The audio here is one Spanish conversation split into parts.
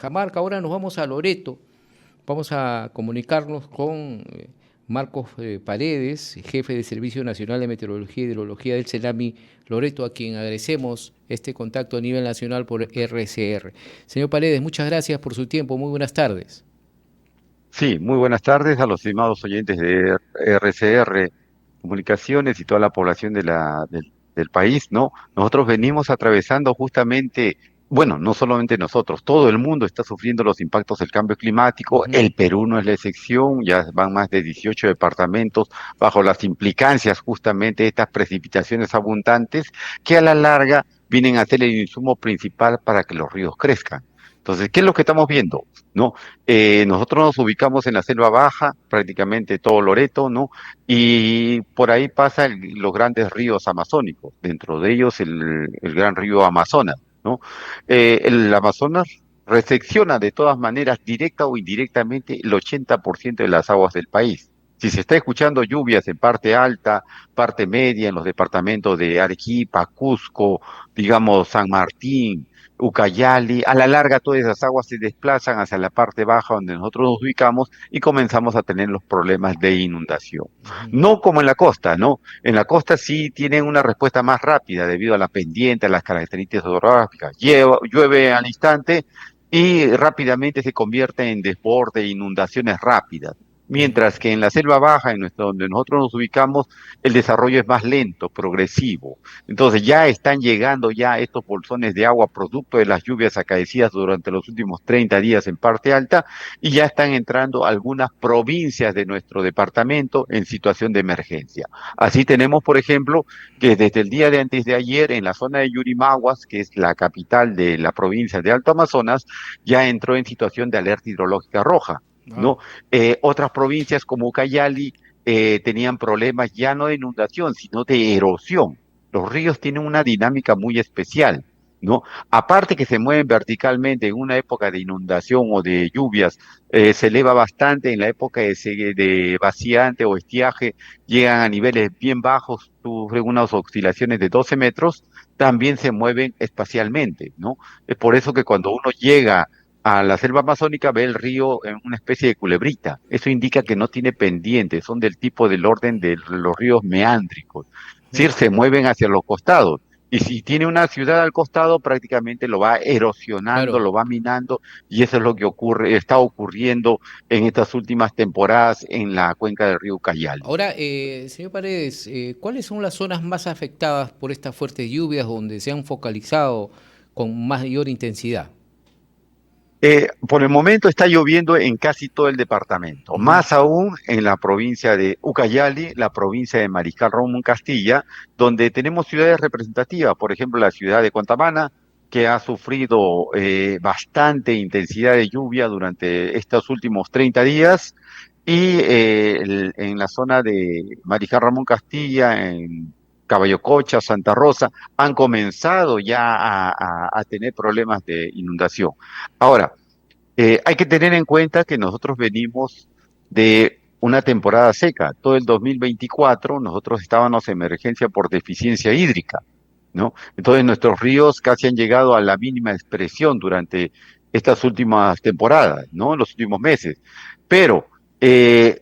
Cajamarca. Ahora nos vamos a Loreto. Vamos a comunicarnos con Marcos Paredes, jefe de Servicio Nacional de Meteorología y Hidrología del CENAMI Loreto, a quien agradecemos este contacto a nivel nacional por RCR. Señor Paredes, muchas gracias por su tiempo. Muy buenas tardes. Sí, muy buenas tardes a los estimados oyentes de RCR Comunicaciones y toda la población del país, ¿no? Nosotros venimos atravesando justamente, bueno, no solamente nosotros, todo el mundo está sufriendo los impactos del cambio climático, Ujú. el Perú no es la excepción, ya van más de 18 departamentos bajo las implicancias justamente de estas precipitaciones abundantes que a la larga vienen a ser el insumo principal para que los ríos crezcan. Entonces, ¿qué es lo que estamos viendo? ¿No? Nosotros nos ubicamos en la selva baja, prácticamente todo Loreto, ¿no? Y por ahí pasan los grandes ríos amazónicos, dentro de ellos el gran río Amazonas, ¿no? El Amazonas recepciona de todas maneras, directa o indirectamente, el 80% de las aguas del país. Si se está escuchando lluvias en parte alta, parte media, en los departamentos de Arequipa, Cusco, digamos San Martín, Ucayali, a la larga todas esas aguas se desplazan hacia la parte baja donde nosotros nos ubicamos y comenzamos a tener los problemas de inundación. Ujú. No como en la costa, ¿no? En la costa sí tienen una respuesta más rápida debido a la pendiente, a las características orográficas. Llueve al instante y rápidamente se convierte en desborde e inundaciones rápidas. Mientras que en la selva baja, donde nosotros nos ubicamos, el desarrollo es más lento, progresivo. Entonces ya están llegando ya estos bolsones de agua producto de las lluvias acaecidas durante los últimos 30 días en parte alta y ya están entrando algunas provincias de nuestro departamento en situación de emergencia. Así tenemos, por ejemplo, que desde el día de antes de ayer en la zona de Yurimaguas, que es la capital de la provincia de Alto Amazonas, ya entró en situación de alerta hidrológica roja. Ah, ¿No? Otras provincias como Ucayali tenían problemas ya no de inundación, sino de erosión. Los ríos tienen una dinámica muy especial, ¿no? Aparte que se mueven verticalmente en una época de inundación o de lluvias, se eleva bastante en la época de vaciante o estiaje, llegan a niveles bien bajos, sufren unas oscilaciones de 12 metros, también se mueven espacialmente, ¿no? Es por eso que cuando uno llega a la selva amazónica ve el río en una especie de culebrita. Eso indica que no tiene pendientes, son del tipo del orden de los ríos meándricos. Es decir, se mueven hacia los costados. Y si tiene una ciudad al costado, prácticamente lo va erosionando, claro. lo va minando, y eso es lo que ocurre, está ocurriendo en estas últimas temporadas en la cuenca del río Cayali. Ahora, señor Paredes, ¿cuáles son las zonas más afectadas por estas fuertes lluvias donde se han focalizado con mayor intensidad? Por el momento está lloviendo en casi todo el departamento, Ujú. más aún en la provincia de Ucayali, la provincia de Mariscal Romón Castilla, donde tenemos ciudades representativas, por ejemplo la ciudad de Contamana, que ha sufrido bastante intensidad de lluvia durante estos últimos 30 días, y en la zona de Mariscal Ramón Castilla, en Caballococha, Santa Rosa, han comenzado ya a tener problemas de inundación. Ahora, hay que tener en cuenta que nosotros venimos de una temporada seca. Todo el 2024 nosotros estábamos en emergencia por deficiencia hídrica, ¿no? Entonces nuestros ríos casi han llegado a la mínima expresión durante estas últimas temporadas, ¿no? En los últimos meses. Pero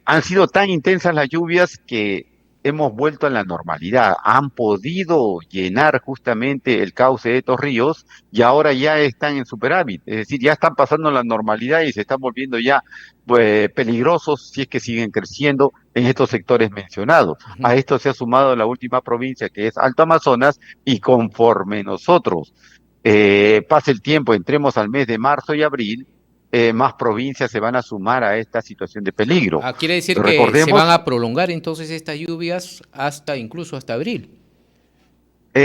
han sido tan intensas las lluvias que hemos vuelto a la normalidad. Han podido llenar justamente el cauce de estos ríos y ahora ya están en superávit, es decir, ya están pasando la normalidad y se están volviendo ya peligrosos si es que siguen creciendo en estos sectores mencionados. Ujú. A esto se ha sumado la última provincia que es Alto Amazonas y conforme nosotros pase el tiempo, entremos al mes de marzo y abril, más provincias se van a sumar a esta situación de peligro. Quiere decir que se van Recordemos, a prolongar entonces estas lluvias hasta incluso hasta abril.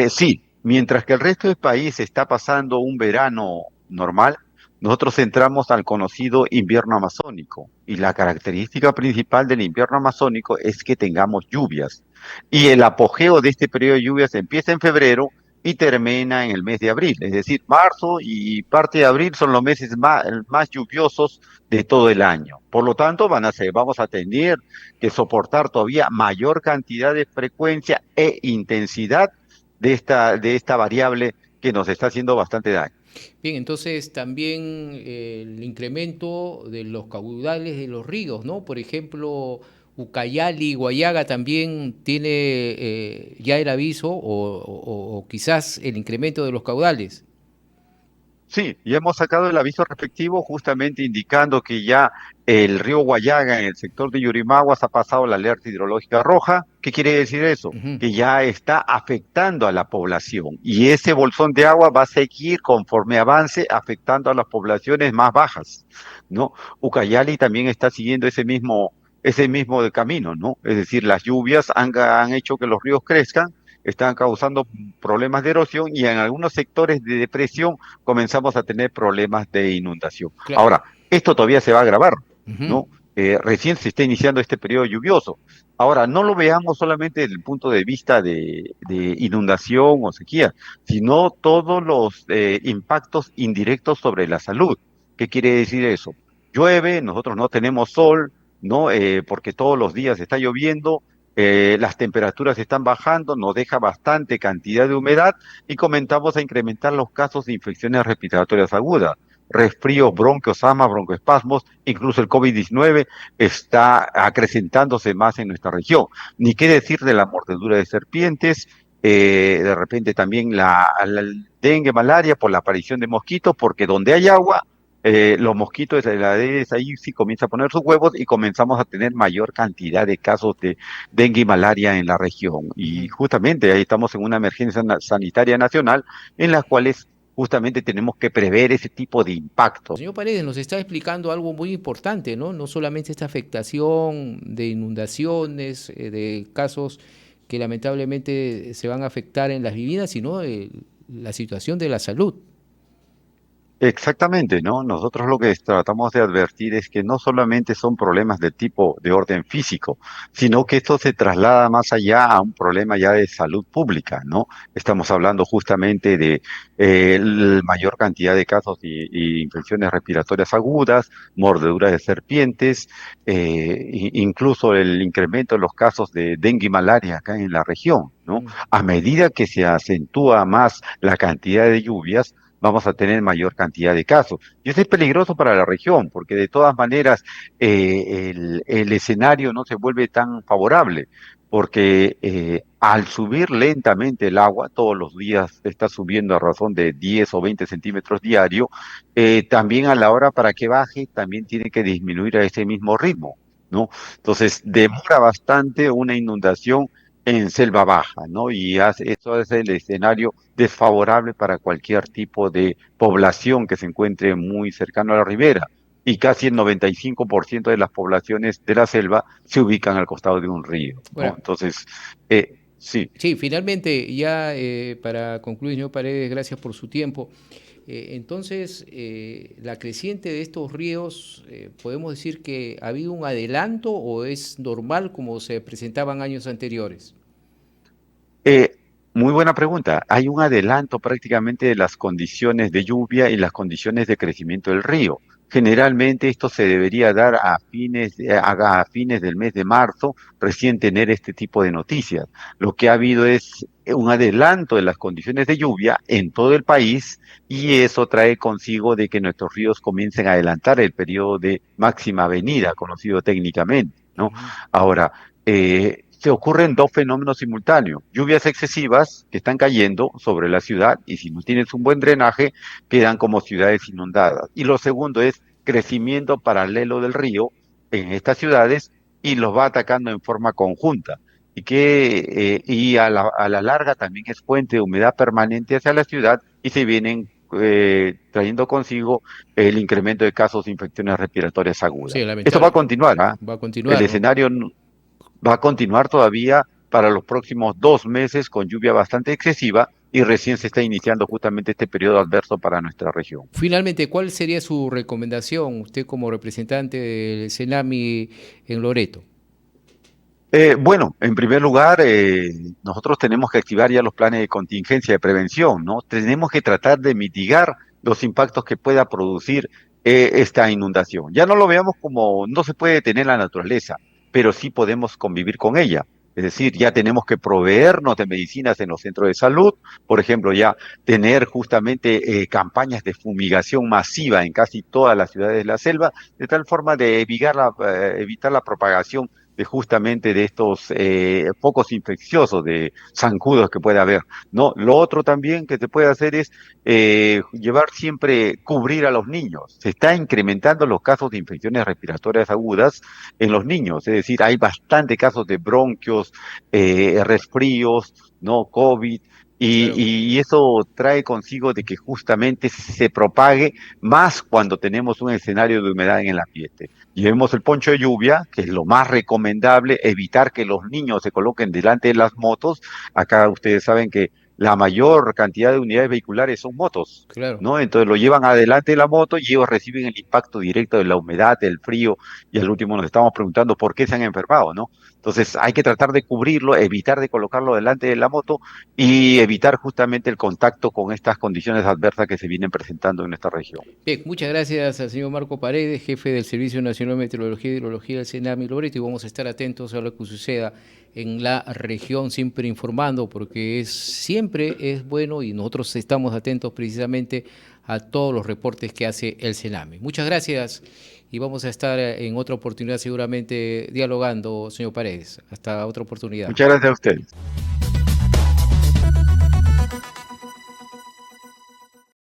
sí, mientras que el resto del país está pasando un verano normal, nosotros entramos al conocido invierno amazónico y la característica principal del invierno amazónico es que tengamos lluvias. Y el apogeo de este periodo de lluvias empieza en febrero y termina en el mes de abril, es decir, marzo y parte de abril son los meses más lluviosos de todo el año. Por lo tanto, vamos a tener que soportar todavía mayor cantidad de frecuencia e intensidad de esta variable que nos está haciendo bastante daño. Bien, entonces también el incremento de los caudales de los ríos, ¿no? Por ejemplo, Ucayali, Guayaga también tiene ya el aviso o quizás el incremento de los caudales. Sí, y hemos sacado el aviso respectivo justamente indicando que ya el río Guayaga en el sector de Yurimaguas ha pasado la alerta hidrológica roja. ¿Qué quiere decir eso? Ujú. Que ya está afectando a la población y ese bolsón de agua va a seguir conforme avance afectando a las poblaciones más bajas, ¿no? Ucayali también está siguiendo ese mismo camino, ¿no? Es decir, las lluvias han hecho que los ríos crezcan, están causando problemas de erosión y en algunos sectores de depresión comenzamos a tener problemas de inundación. Claro. Ahora, esto todavía se va a agravar, Ujú. ¿no? Recién se está iniciando este periodo lluvioso. Ahora, no lo veamos solamente desde el punto de vista de inundación o sequía, sino todos los impactos indirectos sobre la salud. ¿Qué quiere decir eso? Llueve, nosotros no tenemos sol, ¿no? Porque todos los días está lloviendo, las temperaturas están bajando, nos deja bastante cantidad de humedad y comenzamos a incrementar los casos de infecciones respiratorias agudas, resfríos, bronquios, asma, broncoespasmos, incluso el COVID-19 está acrecentándose más en nuestra región. Ni qué decir de la mordedura de serpientes, de repente también la dengue, malaria por la aparición de mosquitos, porque donde hay agua, los mosquitos de la Aedes aegypti comienzan a poner sus huevos y comenzamos a tener mayor cantidad de casos de dengue y malaria en la región. Y Ujú. justamente ahí estamos en una emergencia sanitaria nacional en la cual justamente tenemos que prever ese tipo de impactos. Señor Paredes, nos está explicando algo muy importante, ¿no? No solamente esta afectación de inundaciones, de casos que lamentablemente se van a afectar en las viviendas, sino la situación de la salud. Exactamente, ¿no? Nosotros lo que tratamos de advertir es que no solamente son problemas de tipo de orden físico, sino que esto se traslada más allá a un problema ya de salud pública, ¿no? Estamos hablando justamente de la mayor cantidad de casos y infecciones respiratorias agudas, mordeduras de serpientes, incluso el incremento de los casos de dengue y malaria acá en la región, ¿no? Mm. A medida que se acentúa más la cantidad de lluvias, vamos a tener mayor cantidad de casos. Y eso es peligroso para la región, porque de todas maneras el escenario no se vuelve tan favorable, porque al subir lentamente el agua, todos los días está subiendo a razón de 10 o 20 centímetros diario, también a la hora para que baje, también tiene que disminuir a ese mismo ritmo, ¿no? Entonces, demora bastante una inundación en selva baja, ¿no? Y eso es el escenario desfavorable para cualquier tipo de población que se encuentre muy cercano a la ribera. Y casi el 95% de las poblaciones de la selva se ubican al costado de un río, ¿no? Ahora, Entonces, sí. sí, finalmente, ya para concluir, señor Paredes, gracias por su tiempo. Entonces, la creciente de estos ríos, ¿podemos decir que ha habido un adelanto o es normal como se presentaban años anteriores? Eh, Muy buena pregunta. Hay un adelanto prácticamente de las condiciones de lluvia y las condiciones de crecimiento del río. Generalmente esto se debería dar a fines del mes de marzo, recién tener este tipo de noticias. Lo que ha habido es un adelanto de las condiciones de lluvia en todo el país y eso trae consigo de que nuestros ríos comiencen a adelantar el periodo de máxima venida, conocido técnicamente, ¿no? Ujú. Ahora, se ocurren dos fenómenos simultáneos. Lluvias excesivas que están cayendo sobre la ciudad y si no tienes un buen drenaje, quedan como ciudades inundadas. Y lo segundo es crecimiento paralelo del río en estas ciudades y los va atacando en forma conjunta. Y a la larga también es fuente de humedad permanente hacia la ciudad y se vienen trayendo consigo el incremento de casos de infecciones respiratorias agudas. Sí, Esto va a lamentable. continuar, ¿ah? Va a El continuar, ¿no? escenario va a continuar todavía para los próximos 2 meses con lluvia bastante excesiva y recién se está iniciando justamente este periodo adverso para nuestra región. Finalmente, ¿cuál sería su recomendación, usted como representante del Senami en Loreto? Bueno, en primer lugar, nosotros tenemos que activar ya los planes de contingencia de prevención, ¿no? Tenemos que tratar de mitigar los impactos que pueda producir esta inundación. Ya no lo veamos como no se puede detener la naturaleza, pero sí podemos convivir con ella. Es decir, ya tenemos que proveernos de medicinas en los centros de salud, por ejemplo, ya tener justamente campañas de fumigación masiva en casi todas las ciudades de la selva, de tal forma de evitar la propagación de justamente de estos focos infecciosos, de zancudos que puede haber. No, lo otro también que se puede hacer es llevar siempre, cubrir a los niños. Se está incrementando los casos de infecciones respiratorias agudas en los niños, es decir, hay bastante casos de bronquios, resfríos, ¿no? COVID, Claro. y eso trae consigo de que justamente se propague más cuando tenemos un escenario de humedad en el ambiente. Llevemos el poncho de lluvia, que es lo más recomendable, evitar que los niños se coloquen delante de las motos. Acá ustedes saben que la mayor cantidad de unidades vehiculares son motos, Claro. ¿no? Entonces lo llevan adelante de la moto y ellos reciben el impacto directo de la humedad, del frío, y al último nos estamos preguntando por qué se han enfermado, ¿no? Entonces hay que tratar de cubrirlo, evitar de colocarlo delante de la moto y evitar justamente el contacto con estas condiciones adversas que se vienen presentando en esta región. Bien, muchas gracias al señor Marco Paredes, jefe del Servicio Nacional de Meteorología y Hidrología del CENAMI Loreto, y vamos a estar atentos a lo que suceda en la región, siempre informando, porque siempre es bueno y nosotros estamos atentos precisamente a todos los reportes que hace el CENAMI. Muchas gracias y vamos a estar en otra oportunidad seguramente dialogando, señor Paredes. Hasta otra oportunidad. Muchas gracias a ustedes.